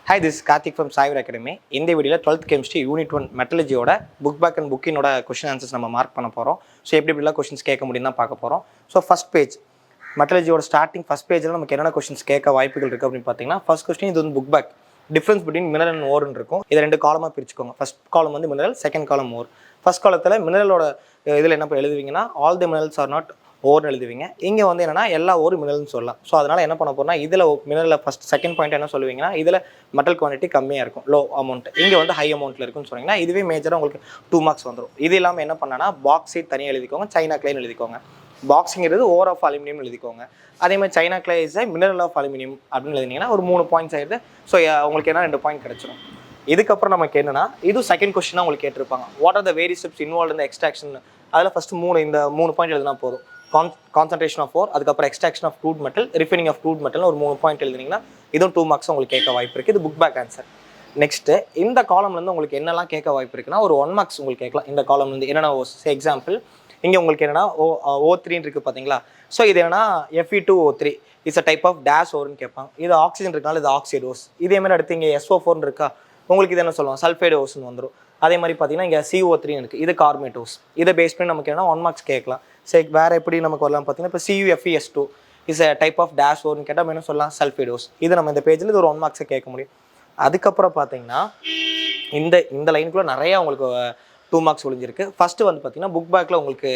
Hi, this is Karthik from Cyber Academy. இந்த வீடியோவில் 12th Chemistry Unit 1 மெட்டலஜியோட book back and புக்கினோட question answers நம்ம மார்க் பண்ண போகிறோம். ஸோ எப்படிலாம் கொஸ்டின்ஸ் கேட்க முடியும் தான் பார்க்க போகிறோம். ஸோ ஃபஸ்ட் பேஜ் மெட்டலஜியோட ஃபஸ்ட் பேஜில் நமக்கு என்னென்ன கொஸ்டின்ஸ் கேட்க வாய்ப்புகள் இருக்குது அப்படின்னு பார்த்தீங்கன்னா, ஃபஸ்ட் கொஸ்டின் இது வந்து book back difference between mineral and ஓர்னு இருக்கும். இதை ரெண்டு காலமாக பிரிச்சுக்கோங்க. ஃபஸ்ட் காலம் வந்து மினரல், செகண்ட் காலம் ஓர். ஃபஸ்ட் காலத்தில் மினரலோட இதில் என்ன எழுதுவீங்கன்னா, all the minerals are not ஓர்னு எழுதுவீங்க. இங்கே வந்து என்னென்னா எல்லா ஒரு மினரல்னு சொல்லலாம். ஸோ அதனால் என்ன பண்ண போகிறோம்னா, இதில் மினரலில் செகண்ட் பாயிண்ட் என்ன சொல்லுவீங்கன்னா, இதில் மெட்டல் குவான்டிட்டி கம்மியாக இருக்கும், லோ அமௌண்ட். இங்கே வந்து ஹை அமௌண்ட்டில் இருக்குன்னு சொன்னீங்கன்னா இதுவே மேஜராக உங்களுக்கு 2 மார்க்ஸ் வந்துடும். இது இல்லாமல் என்ன பண்ணனா, பாக்ஸைட் தனியாக எழுதிக்கோங்க, சைனா கிளைன்னு எழுதிக்கோங்க. பாக்ஸிங்கிறது ஓர் ஆஃப் அலுமினியம் எழுதிக்கோங்க. அதே மாதிரி China clay is mineral of aluminium அப்படின்னு எழுதினீங்கன்னா ஒரு 3 பாயிண்ட்ஸ் ஆயிடுது. ஸோ உங்களுக்கு என்ன 2 பாயிண்ட் கிடச்சிடும். இதுக்கப்புறம் நமக்கு என்னன்னா, இது செகண்ட் கொஸ்டினாக உங்களுக்கு கேட்டிருப்பாங்க. What are the various steps involve இந்த எக்ஸ்ட்ராக்ஷன். அதில் ஃபஸ்ட்டு இந்த 3 பாயிண்ட் எழுதினா போதும். கான்சன்ட்ரேஷன் ஆஃப் ஓர், அதுக்கப்புறம் extraction of crude metal, refining of crude metal ஒரு 3 பாயிண்ட் எழுதினீங்கன்னா இதுவும் 2 மார்க்ஸ் உங்களுக்கு கேட்க வாய்ப்பு இருக்குது. இது புக் பேக் ஆன்சர். நெக்ஸ்ட்டு இந்த காலம்லேருந்து உங்களுக்கு என்னெல்லாம் கேட்க வாய்ப்பு இருக்குன்னா, ஒரு 1 மார்க்ஸ் உங்களுக்கு கேட்கலாம். இந்த காலம்லேருந்து என்னென்ன ஓஸ் எக்ஸாம்பிள் இங்கே உங்களுக்கு என்னென்னா O3 இருக்குது பார்த்தீங்களா. ஸோ இது என்னன்னா Fe2O3 it's a type of dash ஓர்னு கேட்பாங்க. இது ஆக்சிஜன் இருக்கனால இது ஆக்சைடு ஓஸ். இதேமாதிரி அடுத்து இங்கே SO4 இருக்கா, உங்களுக்கு இது என்ன சொல்லுவோம், சல்ஃபைடு ஓஸ்ன்னு வந்துடும். அதே மாதிரி பார்த்தீங்கன்னா இங்கே CO3 இருக்குது, இது கார்பனேட் ஓஸ். இதை பேஸ் பண்ணி நமக்கு என்ன 1 மார்க்ஸ் கேட்கலாம். சரி, வேறு எப்படி நமக்கு வரலாம் பார்த்தீங்கன்னா, இப்போ CuFeS2 is a type of dash ஓர்னு கேட்டால் நம்ம என்ன சொல்லலாம், சல்ஃபைடு ஓஸ். இது நம்ம இந்த பேஜில் இது ஒரு 1 மார்க்ஸை கேட்க முடியும். அதுக்கப்புறம் பார்த்தீங்கன்னா இந்த லைனுக்குள்ளே நிறையா உங்களுக்கு 2 மார்க்ஸ் ஒழிஞ்சிருக்கு. ஃபஸ்ட்டு வந்து பார்த்தீங்கன்னா புக் பேக்கில் உங்களுக்கு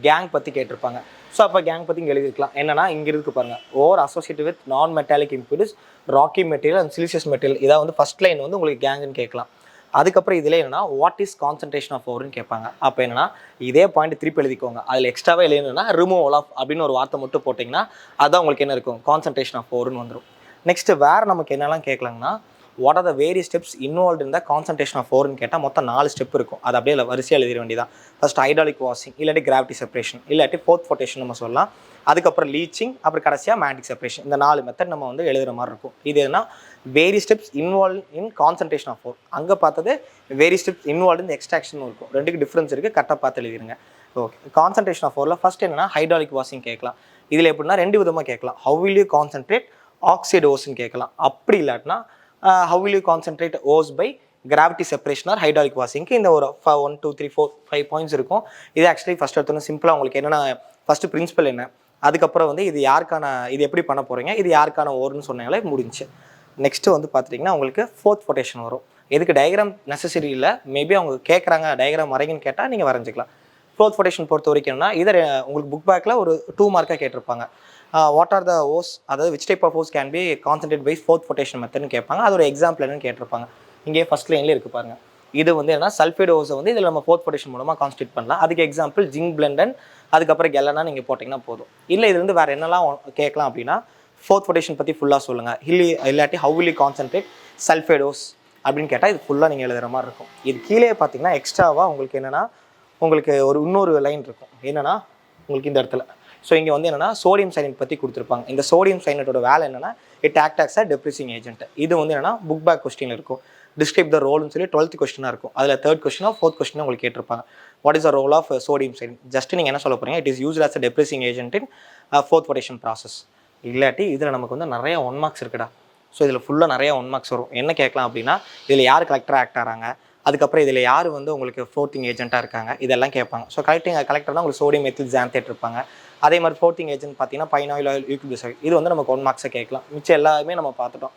கேங் பற்றி கேட்டிருப்பாங்க. ஸோ அப்போ கேங் பற்றி இங்கே எழுதிருக்கலாம். என்னன்னா இங்கே இருக்கு பாருங்கள், ore associated with non metallic impurities, rocky material and siliceous material. இதான் வந்து ஃபஸ்ட் லைன் வந்து உங்களுக்கு கேங்குன்னு கேட்கலாம். அதுக்கப்புறம் இதில் என்னன்னா வாட் இஸ் கான்சன்ட்ரேஷன் ஆஃப் ஓர்னு கேட்பாங்க. அப்போ என்னன்னா இதே பாயிண்ட் திருப்பி எழுதிக்கோங்க. அதில் எக்ஸ்ட்ராவே எழுதுனா ரிமூவல் ஆஃப் அப்படின்னு ஒரு வார்த்தை மட்டும் போட்டிங்கன்னா அதுதான் உங்களுக்கு என்ன இருக்கும், கான்சன்ட்ரேஷன் ஆஃப் ஓர்னு வந்துடும். நெக்ஸ்ட்டு வேறு நமக்கு என்னெல்லாம் கேட்கலாங்கன்னா, what are the various steps involve இந்த கான்சன்ட்ரேஷன் ஆஃப் ஓர்னு கேட்டால் மொத்தம் 4 ஸ்டெப் இருக்கும். அது அப்படியே வரிசையாக எழுதிட வேண்டியதான். ஃபஸ்ட் ஹைட்ராலிக் வாஷிங், இல்லாட்டி கிராவிட்டி செப்பரேஷன், இல்லாட்டி ஃபோர்த் ஃபோட்டேஷன் நம்ம சொல்லலாம். அதுக்கப்புறம் லீச்சிங், அப்புறம் கடைசியாக மேண்டிக் செப்பரேஷன். இந்த 4 மெத்தட் நம்ம வந்து எழுதுகிற மாதிரி இருக்கும். இது என்ன various steps involve in concentration of ore. அங்கே பார்த்தது வேரியஸ் ஸ்டெப்ஸ் இன்வால்வ் இந்த எக்ஸ்ட்ராக்ஷன் இருக்கும். ரெண்டுக்கு டிஃப்ரென்ஸ் இருக்குது, கரெக்டாக பார்த்து எழுதிருங்க. ஓகே, கான்சன்ட்ரேஷன் ஆஃப் ஓரில் ஃபஸ்ட் என்னன்னா ஹைட்ராலிக் வாஷிங் கேட்கலாம். இதில் எப்படின்னா 2 விதமாக கேட்கலாம். How will you concentrate oxide ஓஸ்ன்னு கேட்கலாம். அப்படி இல்லாட்டினா how will you concentrate ose by gravity separation or hydraulic washing. இந்த ஒரு 1 2 3 4 5 பாயிண்ட்ஸ் இருக்கும். இது ஆக்சுவலி ஃபஸ்ட் எடுத்தோன்னா சிம்பிளாக உங்களுக்கு என்னென்ன ஃபஸ்ட்டு பிரின்சிபல் என்ன, அதுக்கப்புறம் வந்து இது யாருக்கான, இது எப்படி பண்ண போகிறீங்க, இது யாருக்கான ஓர்னு சொன்னாங்களே முடிஞ்சு. நெக்ஸ்ட்டு வந்து பார்த்துட்டிங்கன்னா உங்களுக்கு ஃபோர்த் ஃபோட்டேஷன் வரும். எதுக்கு டயக்ராம் நெசசரி இல்லை, மேபி அவங்க கேட்குறாங்க டயக்ராம் வரைங்கன்னு கேட்டால் நீங்கள் வரைஞ்சிக்கலாம். ஃபோர்த் ஃபோட்டேஷன் பொறுத்த வரைக்கும்னா இதை உங்களுக்கு புக் பேக்கில் ஒரு 2 மார்க்காக கேட்டிருப்பாங்க. வாட் ஆர் த ஓஸ், அதாவது which type of ores can be concentrate by froth flotation மெத்தட்னு கேட்பாங்க. அது ஒரு எக்ஸாம்பிள் என்னன்னு கேட்டிருப்பாங்க. இங்கே ஃபஸ்ட் லைன்லேயே இருக்குது பாருங்கள். இது வந்து என்ன, சல்ஃபைடு ஓஸை வந்து இதில் நம்ம ஃபோர்த் ஃபோட்டேஷன் மூலமாக கான்ஸ்டியூட் பண்ணலாம். அதுக்கு எக்ஸாம்பிள் ஜிங்க் பிளெண்ட், அதுக்கப்புறம் கெல்லனா நீங்கள் போட்டிங்கன்னா போதும். இல்லை இது வந்து வேறு என்னெல்லாம் கேட்கலாம் அப்படின்னா, ஃபோர்த் ஃபோட்டேஷன் பற்றி ஃபுல்லாக சொல்லுங்கள், இல்லாட்டி have will you concentrate sulphide hose அப்படின்னு கேட்டால் இது ஃபுல்லாக நீங்கள் எழுதுகிற மாதிரி இருக்கும். இது கீழே பார்த்தீங்கன்னா எக்ஸ்ட்ராவாக உங்களுக்கு என்னென்னா உங்களுக்கு இன்னொரு லைன் இருக்கும். என்னென்னா உங்களுக்கு இந்த இடத்துல ஸோ இங்கே வந்து என்னென்னா சோடியம் சைனேட் பற்றி கொடுத்துருப்பாங்க. இந்த சோடியம் சைனேட்டோட வேலை என்னென்னா it act as a depressing agent. இது வந்து என்னென்னா புக் பேக் கொஸ்டின் இருக்கும். டிஸ்கிரைப் த ரோல்னு சொல்லி 12th கொஸ்டினாக இருக்கும். அதில் 3rd கொஸ்டினோ 4th கொஸ்டினோ உங்களுக்கு கேட்டிருப்பாங்க. What is the role of sodium cyanide. Just நீங்கள் என்ன சொல்ல போகிறீங்க, it is used as a depressing agent in froth flotation process. இல்லாட்டி இதில் நமக்கு வந்து நிறைய 1 மார்க்ஸ் இருக்குடா. ஸோ இதில் ஃபுல்லாக நிறைய 1 மார்க்ஸ் வரும். என்ன கேட்கலாம் அப்படின்னா, இதில் யார் கலெக்டராக ஆக்ட் ஆகிறாங்க, அதுக்கப்புறம் இதில் யார் வந்து உங்களுக்கு ஃப்ளோட்டிங் ஏஜென்ட்டாக இருக்காங்க, இதெல்லாம் கேட்பாங்க. ஸோ கலெக்டர்னா உங்களுக்கு சோடியம் மெத்தில் ஜான்தேட் இருப்பாங்க. அதே மாதிரி ஃப்ளோட்டிங் ஏஜென்ட் பார்த்தீங்கன்னா பைனாயில் ஆயில், யூக்லிபிசைட். இது வந்து நமக்கு 1 மார்க்ஸை கேட்கலாம். மிச்சம் எல்லாமே நம்ம பார்த்துட்டோம்.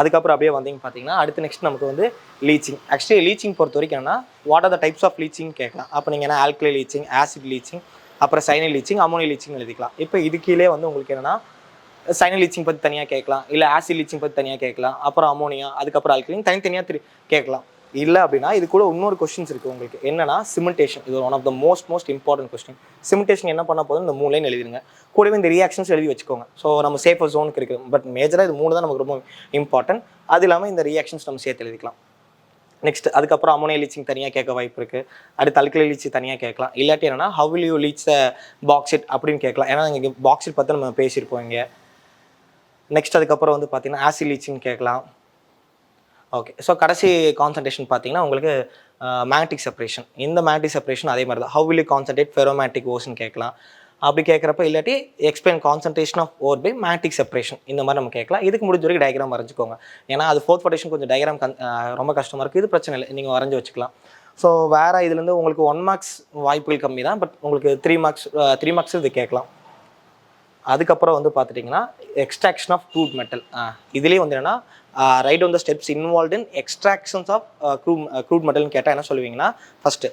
அதுக்கப்புறம் அப்படியே வந்தீங்க பார்த்தீங்கன்னா அடுத்து நெக்ஸ்ட் நமக்கு வந்து லீச்சிங். ஆக்சுவலி லீச்சிங் பொறுத்த வரைக்கும் என்னன்னா, what are the types of leaching கேட்கலாம். அப்போ நீங்கள் என்ன ஆல்கலை லீச்சிங், ஆசிட் லீச்சிங், அப்புறம் சைனல் லீச்சிங், அமோனியா லீச்சிங் எழுதிக்கலாம். இப்போ இது கீழே வந்து உங்களுக்கு என்னென்னா சைனல் லீச்சிங் பற்றி தனியாக கேட்கலாம், இல்லை ஆசிட் லீச்சிங் பற்றி தனியாக கேட்கலாம், அப்புறம் அமோனியா, அதுக்கப்புறம் ஆல்கலைன் தனித்தனியாக கேட்கலாம். இல்லை அப்படின்னா இது கூட இன்னொரு கொஸ்டின்ஸ் இருக்குது உங்களுக்கு. என்னன்னா சிமெண்டேஷன். இது one of the most important question. Cementation என்ன பண்ண போதும், இந்த 3 லைன் எழுதிருங்க. கூடவே இந்த ரியாக்ஷன்ஸ் எழுதி வச்சுக்கோங்க. ஸோ நம்ம சேஃபர் ஜோனுக்கு இருக்குது. பட் மேஜராக இது 3 தான் நமக்கு ரொம்ப இம்பார்ட்டன்ட். அது இல்லாமல் இந்த ரியாக்ஷன்ஸ் நம்ம சேர்த்து எழுதிக்கலாம். நெக்ஸ்ட் அதுக்கப்புறம் அமோனியா லீச்சிங் தனியாக கேட்க வாய்ப்பு இருக்குது. அடுத்து அல்கலை லீச்சிங் தனியாக கேட்கலாம். இல்லாட்டி என்னன்னா ஹவ் வில் யூ லீச் பாக்ஸிட் அப்படின்னு கேட்கலாம். ஏன்னா இங்கே பாக்ஸிட் பற்றி நம்ம பேசியிருப்போம் இங்கே. நெக்ஸ்ட் அதுக்கப்புறம் வந்து பார்த்தீங்கன்னா ஆசிட் லீச்சிங் கேட்கலாம். ஓகே, ஸோ கடைசி கான்சன்ட்ரேஷன் பார்த்தீங்கன்னா உங்களுக்கு மேக்னெட்டிக் செப்பரேஷன். இந்த மேக்னெட்டிக் செப்பரேஷன் அதே மாதிரி தான். How will you concentrate ferromagnetic ஓஸ்ன்னு கேட்கலாம். அப்படி கேட்குறப்ப இல்லாட்டி explain concentration of ore by magnetic separation இந்த மாதிரி நம்ம கேட்கலாம். இதுக்கு முடிஞ்ச வரைக்கும் டயக்ராம் வரைஞ்சிக்கோங்க. ஏன்னா அது ஃபோர்த் ஃபவுண்டேஷன் கொஞ்சம் டயக்ராம் ரொம்ப கஷ்டமாக இருக்குது. இது பிரச்சனை இல்லை, நீங்கள் வரைஞ்சி வச்சுக்கலாம். ஸோ வேறு இதுலேருந்து உங்களுக்கு 1 மார்க்ஸ் வாய்ப்புகள் கம்மி தான், பட் உங்களுக்கு 3 மார்க்ஸ் இது கேட்கலாம். அதுக்கப்புறம் வந்து பார்த்துட்டிங்கன்னா எக்ஸ்ட்ராக்ஷன் ஆஃப் க்ரூட் மெட்டல். இதுலேயே வந்து என்னென்னா write on the steps involve in extractions of crude மெட்டல்னு கேட்டால் என்ன சொல்லுவீங்கன்னா, first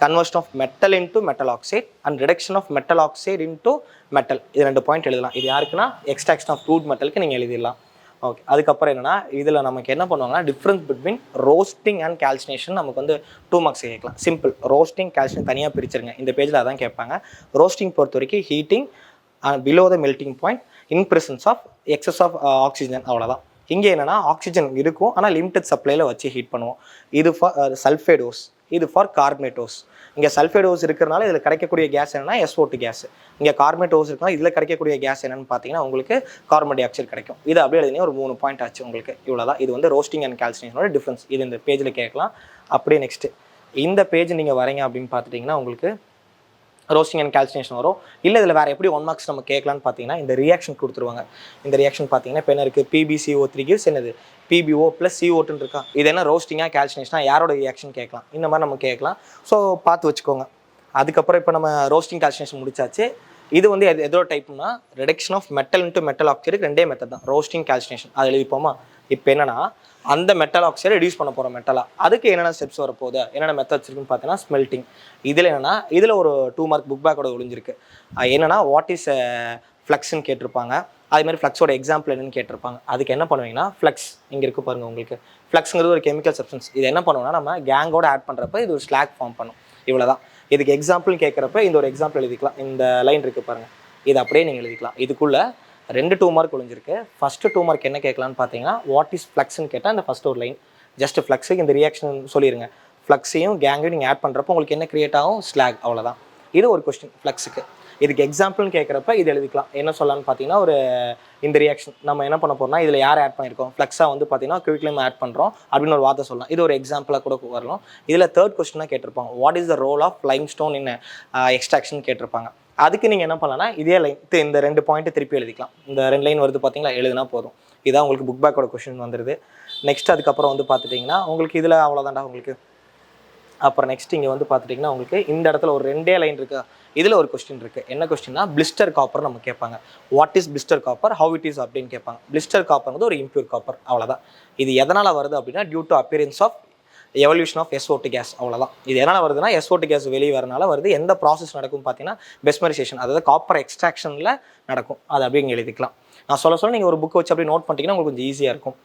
conversion of metal into metal oxide and reduction of metal oxide into metal. இது 2 பாயிண்ட் எழுதலாம். இது யாருக்குன்னா எக்ஸ்ட்ராக்ஷன் ஆஃப் க்ரூட் மெட்டலுக்கு நீங்கள் எழுதிடலாம். ஓகே. அதுக்கப்புறம் என்னென்னா இதில் நமக்கு என்ன பண்ணுவாங்கன்னா difference between roasting and calcination நமக்கு வந்து 2 மார்க்ஸ் கேட்கலாம். சிம்பிள், ரோஸ்டிங் கால்சினேஷன் தனியாக பிரிச்சிருங்க. இந்த பேஜில் அதான் கேட்பாங்க. ரோஸ்டிங் பொறுத்த வரைக்கும் heating below the melting point in presence of excess of oxygen, அவ்வளோதான். இங்கே என்னென்னா ஆக்சிஜன் இருக்கும், ஆனால் லிமிடெட் சப்ளையில் வச்சு ஹீட் பண்ணுவோம். இது ஃபார் சல்ஃபேடோஸ், இது ஃபார் கார்பனேட்டோஸ். இங்கே சல்ஃபேடோஸ் இருக்கிறனால இதில் கிடைக்கக்கூடிய கேஸ் என்னென்னா SO2 கேஸ். இங்கே கார்பனேட்டோஸ் இருக்கனால இதில் கிடைக்கக்கூடிய கேஸ் என்னென்னு பார்த்தீங்கன்னா உங்களுக்கு கார்பன் டை ஆக்சைடு கிடைக்கும். இது அப்படியே எழுதினே ஒரு 3 பாயிண்ட் ஆச்சு உங்களுக்கு. இவ்வளோ தான். இது வந்து ரோஸ்டிங் அண்ட் கால்சினேஷனோட டிஃப்ரென்ஸ். இது இந்த பேஜில் கேட்கலாம். அப்படியே நெக்ஸ்ட்டு இந்த பேஜ் நீங்கள் வரீங்க அப்படின்னு பார்த்துட்டிங்கன்னா உங்களுக்கு ரோஸ்டிங் அண்ட் கால்சினேஷன் வரும். இல்லை இதில் வேறு எப்படி 1 மார்க்ஸ் நம்ம கேட்கலான்னு பார்த்தீங்கன்னா இந்த ரியாக்ஷன் கொடுத்துருவாங்க. இந்த ரியாக்ஷன் பார்த்தீங்கன்னா இப்போ என்ன இருக்குது, PbCO3 gives என்னது PbO + CO2 இருக்கா. இது என்ன ரோஸ்டிங்காக கால்சினேஷனாக யாரோட ரியாக்ஷன் கேட்கலாம். இந்த மாதிரி நம்ம கேட்கலாம். ஸோ பார்த்து வச்சுக்கோங்க. அதுக்கப்புறம் இப்போ நம்ம ரோஸ்டிங் கால்சினேஷன் முடிச்சாச்சு. இது வந்து எதோட டைப்னா reduction of metal into metal oxide 2 method தான், ரோஸ்டிங் கால்சினேஷன். அது எழுதிப்போமா. இப்போ என்னன்னா அந்த மெட்டல் ஆக்சைடை ரெடியூஸ் பண்ண போகிறோம் மெட்டலாக. அதுக்கு என்னென்ன ஸ்டெப்ஸ் வரப்போகுது, என்னென்ன மெத்தட்ஸ் இருக்குன்னு பார்த்தீங்கன்னா ஸ்மெல்ட்டிங். இதில் என்னென்னா இதில் ஒரு 2 மார்க் புக் பேக்கோட ஒழிஞ்சிருக்கு. என்னென்னா வாட் இஸ் ஃப்ளக்ஸ்ன்னு கேட்டிருப்பாங்க. அதுமாதிரி ஃப்ளக்ஸோட எக்ஸாம்பிள் என்னன்னு கேட்டிருப்பாங்க. அதுக்கு என்ன பண்ணுவீங்கன்னா ஃப்ளக்ஸ் இங்கே இருக்குது பாருங்கள் உங்களுக்கு. ஃப்ளக்ஸுங்கிறது ஒரு கெமிக்கல் சப்ஸ்டன்ஸ். இது என்ன பண்ணுவோம்னா நம்ம கேங்கோட ஆட் பண்ணுறப்ப இது ஒரு ஸ்லாக் ஃபார்ம் பண்ணும். இவ்வளோ தான். இதுக்கு எக்ஸாம்பிள்னு கேட்குறப்ப இந்த ஒரு எக்ஸாம்பிள் எழுதிக்கலாம். இந்த லைன் இருக்குது பாருங்கள், இது அப்படியே நீங்கள் எழுதிக்கலாம். இதுக்குள்ளே 2 மார்க் ஒழிஞ்சிருக்கு. ஃபஸ்ட்டு 2 மார்க் என்ன கேட்கலான்னு பார்த்தீங்கன்னா வாட் இஸ் ஃப்ளக்ஸ்ன்னு கேட்டால் இந்த ஃபஸ்ட் ஒரு லைன் ஜஸ்ட் ஃப்ளக்ஸுக்கு இந்த ரியாக்ஷன் சொல்லிடுங்க. ஃப்ளக்ஸையும் கேங்கையும் நீங்கள் ஆட் பண்ணுறப்போ உங்களுக்கு என்ன கிரியேட் ஆகும், ஸ்லாக். அவ்வளோதான். இது ஒரு கொஸ்டின் ஃப்ளக்ஸுக்கு. இதுக்கு எக்ஸாம்பிள்னு கேட்குறப்ப இது எழுதிக்கலாம். என்ன சொல்லலாம்னு பார்த்தீங்கன்னா ஒரு இந்த ரியாக்ஷன் நம்ம என்ன பண்ண போகிறோம்னா இதில் யார் ஆட் பண்ணியிருக்கோம், ஃப்ளக்ஸாக வந்து பார்த்தீங்கன்னா குவிக்லைம் ஆட் பண்ணுறோம் அப்படின்னு ஒரு வார்த்தை சொல்லலாம். இது ஒரு எக்ஸாம்பிளாக கூட வரலாம். இதில் 3rd கொஸ்டினாக கேட்டிருப்பாங்க what is the role of limestone in extraction கேட்டிருப்பாங்க. அதுக்கு நீங்கள் என்ன பண்ணலாம்னா இதே லைன் இந்த 2 பாயிண்ட்டு திருப்பி எழுதிக்கலாம். இந்த 2 லைன் வருது பார்த்தீங்களா, எழுதுனா போதும். இதான் உங்களுக்கு புக் பேக்கோட கொஸ்டின் வந்துடுது. நெக்ஸ்ட் அதுக்கப்புறம் வந்து பார்த்துட்டிங்கன்னா உங்களுக்கு இதில் அவ்வளோதான்டா உங்களுக்கு. அப்புறம் நெக்ஸ்ட் இங்கே வந்து பார்த்துட்டிங்கன்னா உங்களுக்கு இந்த இடத்துல ஒரு 2 லைன் இருக்குது. இதில் ஒரு கொஸ்டின் இருக்குது. என்ன கொஸ்டின்னா பிளிஸ்டர் காப்பர் நம்ம கேட்பாங்க. What is blister copper, how it is அப்படின்னு கேட்பாங்க. பிளிஸ்டர் காப்பர் வந்து ஒரு இம்பியூர் காப்பர், அவ்வளோதான். இது எதனால் வருது அப்படின்னா due to appearance of evolution of SO2 gas, அவ்வளோதான். இது எதனால் வருதுன்னா SO2 கேஸ் வெளியே வரனால வருது. எந்த ப்ராசஸ் நடக்கும் பார்த்தீங்கன்னா பெஸ்மரைசேஷன், அதாவது காப்பர் எக்ஸ்ட்ராக்ஷனில் நடக்கும். அது அப்படியே இங்கே எழுதிக்கலாம். நான் சொல்ல நீங்கள் ஒரு புக் வச்சு அப்படி நோட் பண்ணிட்டீங்கன்னா உங்களுக்கு கொஞ்சம் ஈஸியாக இருக்கும்.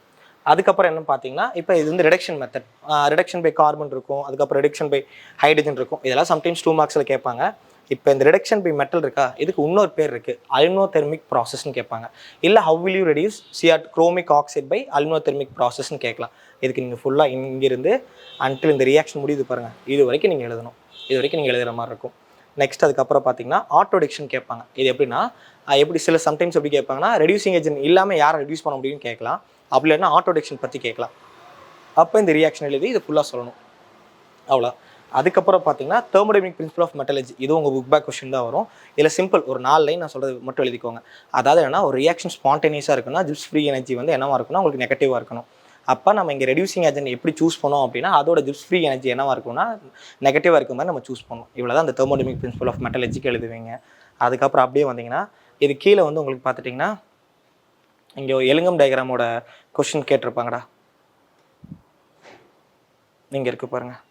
அதுக்கப்புறம் என்ன பார்த்தீங்கன்னா இப்போ இது வந்து reduction method. Reduction by carbon இருக்கும், அதுக்கப்புறம் ரிடக்ஷன் பை ஹைட்ரஜன் இருக்கும். இதெல்லாம் சம்டைம்ஸ் 2 மார்க்ஸில் கேட்பாங்க. இப்போ இந்த ரிடக்ஷன் பை மெட்டல் இருக்கா, இதுக்கு இன்னொரு பேர் இருக்குது, அலுமினோதெர்மிக் ப்ராசஸ்ன்னு கேட்பாங்க. இல்லை how will you reduce chromic oxide by aluminothermic ப்ராசஸ்ன்னு கேட்கலாம். இதுக்கு நீங்கள் ஃபுல்லாக இங்கிருந்து அன்டில் இந்த ரியாக்ஷன் முடியுது பாருங்கள், இது வரைக்கும் நீங்கள் எழுதணும். இது வரைக்கும் நீங்கள் எழுதுகிற மாதிரி இருக்கும். நெக்ஸ்ட் அதுக்கப்புறம் பார்த்தீங்கன்னா ஆட்டோடிக்ஷன் கேட்பாங்க. இது எப்படின்னா எப்படி சில சம்டைம்ஸ் எப்படி கேட்பாங்கன்னா ரெடியூசிங் ஏஜென்ட் இல்லாமல் யாரை ரெடியூஸ் பண்ண முடியும்னு கேட்கலாம். அப்படி இல்லைன்னா ஆட்டோடிக்ஷன் பற்றி கேட்கலாம். அப்போ இந்த ரியாக்ஷன் எழுதி இது ஃபுல்லாக சொல்லணும், அவ்வளோ. அதுக்கப்புறம் பார்த்தீங்கன்னா தெர்மோடைனமிக் பிரின்சிபல் ஆஃப் மெட்டலர்ஜி. இது உங்கள் புக் பேக் கொஸ்டின் தான் வரும். இதில் சிம்பிள் ஒரு 4 லைன் நான் சொல்கிறது மட்டும் எழுதிக்கோங்க. அதாவது என்னன்னா ஒரு ரியாக்ஷன் ஸ்பான்டேனியஸாக இருக்குன்னா ஜிப்ஸ் ஃப்ரீ எனர்ஜி வந்து என்னவாக இருக்குன்னா உங்களுக்கு நெகட்டிவாக இருக்கணும். அப்போ நம்ம இங்கே ரெடியூசிங் ஏஜென்ட் எப்படி சூஸ் பண்ணோம் அப்படின்னா அதோட ஜிப்ஸ் ஃப்ரீ எனர்ஜி என்னவாக இருக்கும்னா நெகட்டிவாக இருக்க மாதிரி நம்ம சூஸ் பண்ணணும். இவ்வளோ தான் அந்த தெர்மோடைனமிக் பிரின்சிபல் ஆஃப் மெட்டலர்ஜிக்கு எழுதுவீங்க. அதுக்கப்புறம் அப்படியே வந்தீங்கன்னா இது கீழே வந்து உங்களுக்கு பார்த்துட்டிங்கன்னா இங்கே எலிங்கம் டயக்ராமோட கொஸ்டின் கேட்டிருப்பாங்கடா, நீங்கள் இருக்குது பாருங்கள்.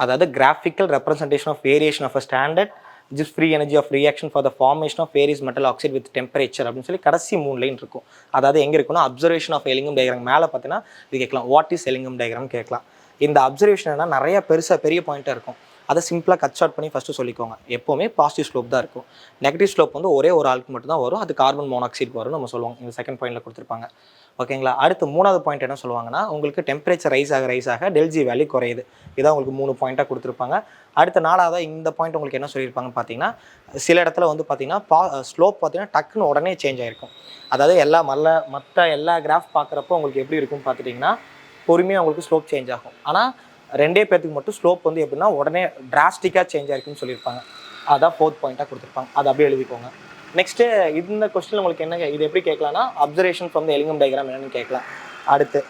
அதாவது graphical representation of variation of a standard Gibbs free energy of reaction for the formation of various metal oxide with temperature அப்படின்னு சொல்லி கடைசி 3 லைன் இருக்கும். அதாவது எங்கே இருக்குன்னா அப்சர்வேஷன் ஆஃப் எலிங்கம் டயக்ராம் மேலே பார்த்தீங்கன்னா இது கேட்கலாம் வாட் இஸ் எலிங்கம் டயக்ராம் கேட்கலாம். இந்த அப்சர்வேஷன் என்ன நிறைய பெரிய பாயிண்ட்டாக இருக்கும். அதை சிம்பிளாக கட் ஷார்ட் பண்ணி ஃபஸ்ட்டு சொல்லிக்கோங்க. எப்போவுமே பாசிட்டிவ் ஸ்லோப் தான் இருக்கும். நெகட்டிவ் ஸ்லோப் வந்து ஒரே ஒரு ஆளுக்கு மட்டும் தான் வரும், அது கார்பன் மோனாக்சைடு வரும் நம்ம சொல்லுவோம். இந்த செகண்ட் பாயிண்டில் கொடுத்துருப்பாங்க. ஓகேங்களா. அடுத்து 3வது பாயிண்ட் என்ன சொல்லுவாங்கன்னா உங்களுக்கு டெம்பரேச்சர் ரைஸ் ஆக டெல்ஜி வேல்யூ குறையுது. இதான் உங்களுக்கு 3 பாயிண்ட்டாக கொடுத்துருப்பாங்க. அடுத்த 4வது இந்த பாயிண்ட் உங்களுக்கு என்ன சொல்லியிருப்பாங்கன்னு பார்த்தீங்கன்னா சில இடத்துல வந்து பார்த்தீங்கன்னா ஸ்லோப் பார்த்தீங்கன்னா டக்குன்னு உடனே சேஞ்ச் ஆகிருக்கும். அதாவது மற்ற எல்லா கிராஃப் பார்க்குறப்போ உங்களுக்கு எப்படி இருக்குன்னு பார்த்துட்டிங்கன்னா பொறுமையாக உங்களுக்கு ஸ்லோப் சேஞ்ச் ஆகும். ஆனால் 2 பேர்த்துக்கு மட்டும் ஸ்லோப் வந்து எப்படின்னா உடனே டிராஸ்டிக்காக சேஞ்ச் ஆகிருக்குன்னு சொல்லியிருப்பாங்க. அதான் 4th பாயிண்ட்டாக கொடுத்துருப்பாங்க. அதை அப்படியே எழுதிக்கோங்க. நெக்ஸ்ட்டு இந்த கொஸ்டின் உங்களுக்கு என்ன இது எப்படி கேட்கலாம்னா observation from the Ellingham diagram என்னன்னு கேட்கலாம். அடுத்து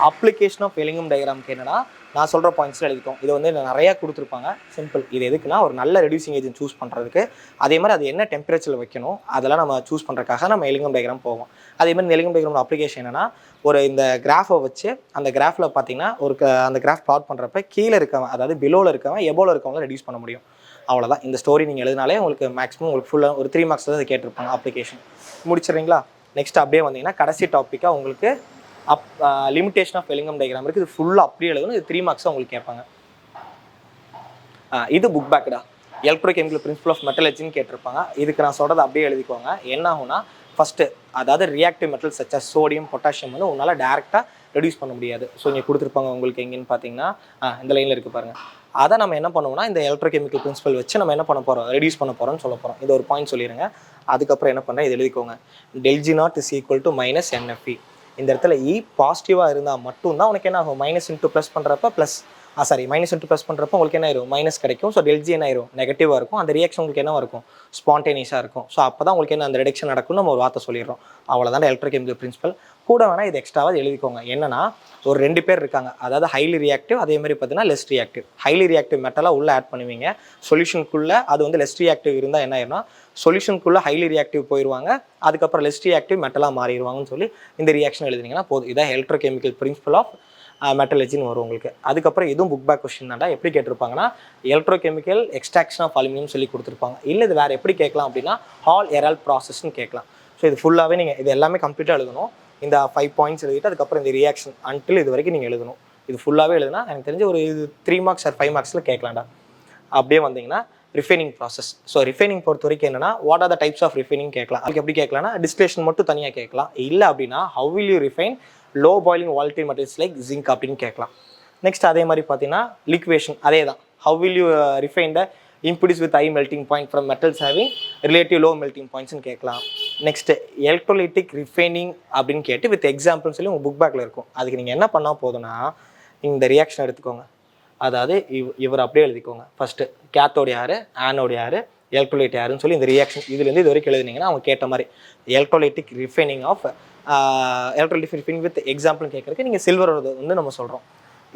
அப்ளிகேஷன் ஆஃப் எலிங்கம் டயக்ராம்க்கு என்னன்னா நான் சொல்கிற பாயிண்ட்ஸில் எழுதிக்கோங்க. இது வந்து நிறையா கொடுத்துருப்பாங்க. சிம்பிள். இது எதுக்குன்னா ஒரு நல்ல ரெடியூசிங் ஏஜென்ட் சூஸ் பண்ணுறதுக்கு, அதே மாதிரி அது என்ன டெம்பரேச்சரில் வைக்கணும் அதெல்லாம் நம்ம சூஸ் பண்ணுறதுக்காக நம்ம எலிங்கம் டயக்ராம் போவோம். அதே மாதிரி இந்த எலிங்கம் டயக்ராம் அப்ளிகேஷன் என்னன்னா ஒரு இந்த கிராஃபை வச்சு அந்த கிராஃபில் பார்த்தீங்கன்னா அந்த கிராஃப் ப்ளாட் பண்ணுறப்ப கீழே இருக்கவன் அதாவது பிலோவில் இருக்கவன் எபோவில் இருக்கவங்கள ரெடியூஸ் பண்ண முடியும். அவ்வளோதான். இந்த ஸ்டோரி நீங்கள் எழுதினாலே உங்களுக்கு மேக்ஸிமம் உங்களுக்கு ஃபுல்லாக ஒரு 3 மார்க்ஸ் தான் அதை கேட்டிருப்பாங்க. அப்ளிகேஷன் முடிச்சிடுறீங்களா? நெக்ஸ்ட் அப்படியே வந்தீங்கன்னா கடைசி டாப்பிக்காக உங்களுக்கு லிமிடேஷன் ஆஃப் எலிங்கம் டயக்ராம் இருக்குது. இது ஃபுல்லாக அப்படியே எழுதணும். இது 3 மார்க்ஸ் உங்களுக்கு கேட்பாங்க. இது புக் பேக்கடா எலக்ட்ரோகெமிக்கல் பிரின்சிபல் ஆஃப் மெட்டலர்ஜின்னு கேட்டிருப்பாங்க. இதுக்கு நான் சொல்கிறது அப்படியே எழுதிக்கோங்க. என்ன ஆகும்னா ஃபஸ்ட்டு அதாவது reactive metal such as sodium potassium வந்து உன்னால் டேரெக்டாக ரெடியூஸ் பண்ண முடியாது. ஸோ இங்கே கொடுத்துருப்பாங்க உங்களுக்கு எங்கேன்னு பார்த்தீங்கன்னா இந்த லைனில் இருக்குது பாருங்கள். அதை நம்ம என்ன பண்ணுவோம்னா இந்த எலக்ட்ரோகெமிக்கல் பிரின்சிபல் வச்சு நம்ம என்ன பண்ண போகிறோம் ரெடியூஸ் பண்ண போகிறோம்னு சொல்ல போகிறோம். இது ஒரு பாயிண்ட் சொல்லிடுங்க. அதுக்கப்புறம் என்ன பண்ணுறேன் இது எழுதிக்கோங்க. ∆G0 is equal to minus NFE. இந்த இடத்துல E பாசிட்டிவாக இருந்தால் மட்டும்தான் உனக்கு என்ன ஆகும் மைனஸ் இன்ட்டு ப்ளஸ் பண்ணுறப்ப ப்ளஸ் மைனஸ் இன்ட்டு ப்ளஸ் பண்ணுறப்போ உங்களுக்கு என்ன ஆயிரும் மைனஸ் கிடைக்கும். ஸோ ∆G என்ன ஆயிரும் நெகட்டிவாக இருக்கும். அந்த ரியாக்ஷன் உங்களுக்கு என்ன இருக்கும் ஸ்பான்டேனியஸாக இருக்கும். ஸோ அப்போ தான் உங்களுக்கு என்ன அந்த ரிடக்ஷன் நடக்கும்னு நம்ம ஒரு வார்த்தை சொல்லிடுறோம். அவ்வளோதான் எலக்ட்ரோகெமிக்கல் பிரின்சிபல். கூட வேணால் இது எக்ஸ்ட்ராவாக எழுதிக்கோங்க. என்னன்னா ஒரு 2 பேர் இருக்காங்க. அதாவது ஹைலி ரியாக்டிவ் அதே மாதிரி பார்த்தீங்கன்னா லெஸ் ரியாக்டிவ். ஹைலி ரியாக்டிவ் மெட்டலாக உள்ளே ஆட் பண்ணுவீங்க சொல்யூஷனுக்குள்ளே. அது வந்து லெஸ் ரியாக்டிவ் இருந்தால் என்ன ஆயிரும்னா சொல்யூஷனுக்குள்ளே ஹைலி ரியாக்டிவ் போயிடுவாங்க. அதுக்கப்புறம் லெஸ் ரியாக்டிவ் மெட்டலாக மாறிடுவாங்கன்னு சொல்லி இந்த ரியாக்ஷன் எழுதுனீங்கன்னா போதும். இதான் எலக்ட்ரோகெமிக்கல் பிரின்சிபல் ஆஃப் மெட்டலர்ஜின்னு வரும் உங்களுக்கு. அதுக்கப்புறம் இதுவும் புக் பேக் கொஸ்டின் தான்டா. எப்படி கேட்டிருப்பாங்கன்னா எலக்ட்ரோகெமிக்கல் எக்ஸ்ட்ராக்ஷன் ஆஃப் அலுமினியம் சொல்லி கொடுத்துருப்பாங்க. இல்லை இது வேறு எப்படி கேட்கலாம் அப்படின்னா ஹால் எரால் ப்ராசஸ்ன்னு கேட்கலாம். ஸோ இது ஃபுல்லாகவே நீங்கள் இது எல்லாமே கம்ப்ளீட்டாக எழுதணும். இந்த 5 பாயிண்ட்ஸ் எழுதிட்டு அதுக்கப்புறம் இந்த ரியாக்ஷன் அன்டில் இது வரைக்கும் நீங்கள் எழுதணும். இது ஃபுல்லாகவே எழுதுனா எனக்கு தெரிஞ்ச ஒரு 3 மார்க்ஸ் ஆர் 5 மார்க்ஸில் கேட்கலாம்டா. அப்படியே வந்தீங்கன்னா ரிஃபைனிங் ப்ராசஸ். ஸோ ரிஃபைனிங் பொறுத்த வரைக்கும் என்னன்னா what are the types of refining கேட்கலாம். அதுக்கு எப்படி கேட்கலாம்னா டிஸ்டிலேஷன் மட்டும் தனியாக கேட்கலாம். இல்லை அப்படின்னா have will you refine low boiling volatile materials like zinc அப்படின்னு கேட்கலாம். நெக்ஸ்ட் அதே மாதிரி பார்த்தீங்கன்னா லிக்வேஷன் அதே தான். How will you refine the impurities with high melting point from metals having relative low melting points ன்னு கேட்கலாம். நெக்ஸ்ட் எலக்ட்ரோலைட்டிக் ரிஃபைனிங் அப்படின்னு கேட்டு வித் எக்ஸாம்பிள்னு சொல்லி உங்கள் புக் பேக்கில் இருக்கும். அதுக்கு நீங்கள் என்ன பண்ணால் போதும்னா இந்த ரியாக்ஷன் எடுத்துக்கோங்க. அதாவது இவர் அப்படியே எழுதிக்கோங்க. ஃபஸ்ட்டு கேத்தோடு யார் ஆனோடு யார் எலக்ட்ரோலைட் யாருன்னு சொல்லி இந்த ரியாக்ஷன் இதுலேருந்து இது வரைக்கும் எழுதினீங்கன்னா அவங்க கேட்ட மாதிரி electrolytic refining of electrolytic refining with எக்ஸாம்பிள்னு கேட்குறதுக்கு நீங்கள் சில்வர் வந்து நம்ம சொல்கிறோம்.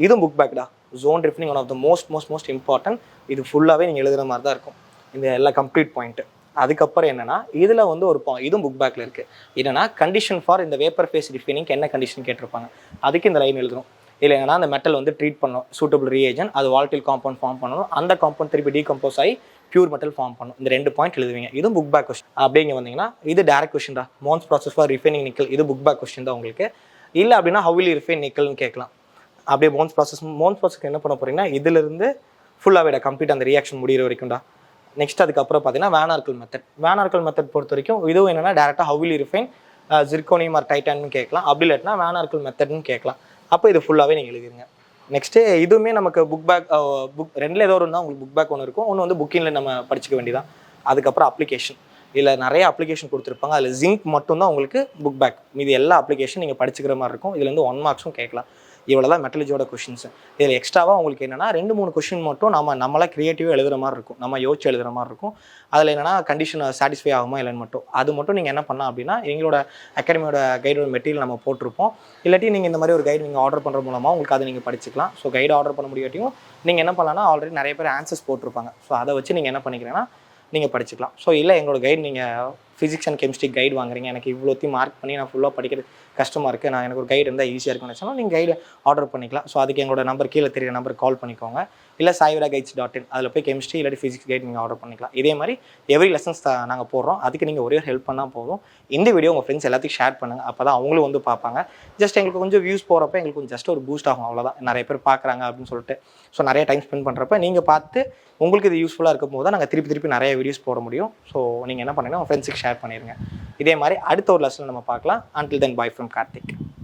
இதுவும் புக் பேக் தான். Zone refining one of the most important. இது ஃபுல்லாகவே நீங்கள் எழுதுகிற மாதிரி தான் இருக்கும் இந்த எல்லா கம்ப்ளீட் பாயிண்ட்டு. அதுக்கப்புறம் என்னன்னா இதில் வந்து ஒரு இதுவும் புக் பேக்கில் இருக்குது. என்னன்னா கண்டிஷன் ஃபார் இந்த வேப்பர் ஃபேஸ் ரிஃபைனிங் என்ன கண்டிஷன் கேட்டிருப்பாங்க. அதுக்கு இந்த லைன் எழுதணும். இல்லை என்னன்னா அந்த மெட்டல் வந்து ட்ரீட் பண்ணணும் சூட்டபிள் ரீஏஜன் அது வாலடைல் காம்பவுண்ட் ஃபார்ம் பண்ணணும். அந்த காம்பவுண்ட் திருப்பி டீகம்போஸ் ஆகி பியூர் மெட்டல் ஃபார்ம் பண்ணும். இந்த 2 பாயிண்ட் எழுதுவீங்க. இதுவும் புக் பேக் கொஸ்டின். அப்படிங்க வந்தீங்கன்னா இது டேரக்ட் கொஸ்டின் தான். மோன்ஸ் ப்ராசஸ் ஃபார் ரிஃபைனிங் நிக்கல் இது புக் பேக் கொஸ்டின் தான் உங்களுக்கு. இல்லை அப்படின்னா ஹவ் வில் யூ ரிஃபைன் நிக்கல்னு கேட்கலாம். அப்படியே மோன்ஸ் ப்ராசஸ்க்கு என்ன பண்ண போகிறீங்கன்னா இதிலிருந்து ஃபுல்லாகவே கம்ப்ளீட் அந்த ரியாக்ஷன் முடிகிற வரைக்கும்டா. நெக்ஸ்ட் அதுக்கப்புறம் பார்த்தீங்கன்னா வேன் ஆர்கல் மெத்தட் பொறுத்த வரைக்கும் இதுவும் என்னென்னா டேரெக்டாக how will you refine zirconium or டைட்டான்னு கேட்கலாம். அப்படி இல்லாட்டினா வேன் ஆர்கல் மெத்தட்னு கேட்கலாம். அப்போ இது ஃபுல்லாகவே நீங்கள் எழுதிருங்க. நெக்ஸ்ட்டு இதுவுமே நமக்கு புக் 2ல் ஏதோ இருந்தால் உங்களுக்கு புக் பேக் ஒன்று இருக்கும். ஒன்று வந்து புக்கிங்கில் நம்ம படிச்சுக்க வேண்டியதான். அதுக்கப்புறம் அப்ளிகேஷன் இதில் நிறைய அப்ளிகேஷன் கொடுத்துருப்பாங்க. அதில் ஜிங்க் மட்டும்தான் உங்களுக்கு புக் பேக். மீதி எல்லா அப்ளிகேஷன் நீங்கள் படிச்சுக்கிற மாதிரி இருக்கும். இதுலேருந்து 1 மார்க்ஸும் கேட்கலாம். இவ்வளோ தான் மெட்டலர்ஜியோட கொஷின்ஸ். இதில் எக்ஸ்ட்ராவாக உங்களுக்கு என்னென்னா 2-3 கொஷின் மட்டும் நம்மளாக க்ரியேட்டிவாக எழுதுகிற மாதிரி இருக்கும். நம்ம யோசிச்சு எழுதுகிற மாதிரி இருக்கும். அதில் என்னென்னா கண்டிஷன் சாட்டிஸ்ஃபை ஆகுமா இல்லைன்னு மட்டும் நீங்கள் என்ன பண்ணலாம் அப்படின்னா எங்களோட அகாடமியோட கைடோட மெட்டீரியல் நம்ம போட்டிருப்போம். இல்லாட்டி நீங்கள் இந்த மாதிரி ஒரு கைடு நீங்கள் ஆர்டர் பண்ணுற மூலமாக உங்களுக்கு அதை நீங்கள் படிச்சுக்கலாம். ஸோ கைடு ஆர்டர் பண்ண முடியாட்டியும் நீங்கள் என்ன பண்ணலாம்னா ஆல்ரெடி நிறைய பேர் ஆன்சர்ஸ் போட்டிருப்பாங்க. ஸோ அதை வச்சு நீங்கள் என்ன பண்ணிக்கிறீங்கன்னா நீங்கள் படிச்சுக்கலாம். ஸோ இல்லை எங்களோட கைடு நீங்கள் ஃபிசிக்ஸ் அண்ட் கெமிஸ்ட்ரி கைடு வாங்குறீங்க எனக்கு இவ்வளோத்தையும் மார்க் பண்ணி நான் ஃபுல்லாக படிக்கிறது கஷ்டமாக இருக்குது நான் எனக்கு ஒரு கைடு இருந்தால் ஈஸியாக இருக்குன்னு நினச்சாலும் நீங்கள் கைடு ஆர்டர் பண்ணிக்கலாம். ஸோ அதுக்கு எங்களோட நம்பர் கீழே தெரியுற நம்பர் கால் பண்ணிக்கோங்க. இல்லை saiviraguides.in அதில் போய் கெமிஸ்ட்ரி இல்லாட்டி ஃபிசிக்ஸ் கைடு நீங்கள் ஆர்டர் பண்ணிக்கலாம். இதே மாதிரி எவ்ரி லெசன்ஸ் நாங்கள் போடுறோம். அதுக்கு நீங்கள் ஒரே ஹெல்ப் பண்ணால் போதும். இந்த வீடியோ உங்கள் ஃப்ரெண்ட்ஸ் எல்லாத்தையும் ஷேர் பண்ணுங்கள். அப்போ தான் அவங்களும் வந்து பார்ப்பாங்க. ஜஸ்ட் எங்களுக்கு கொஞ்சம் வியூஸ் போகிறப்ப எங்களுக்கு கொஞ்சம் ஜஸ்ட் ஒரு பூஸ்ட் ஆகும். அவ்வளோதான். நிறைய பேர் பார்க்குறாங்க அப்படின்னு சொல்லிட்டு ஸோ நிறைய டைம் ஸ்பெண்ட் பண்ணுறப்ப நீங்கள் பார்த்து உங்களுக்கு இது யூஸ்ஃபுல்லாக இருக்கும் போது தான் நாங்கள் திருப்பி நிறைய வீடியோஸ் போட முடியும். ஸோ நீங்கள் என்ன பண்ணுங்கன்னா உங்கள் ஃப்ரெண்ட்ஸுக்கு ஷேர் பண்ணிடுங்க. இதே மாதிரி அடுத்த ஒரு லெசனில் நம்ம பார்க்கலாம். Until then, bye from Karthik.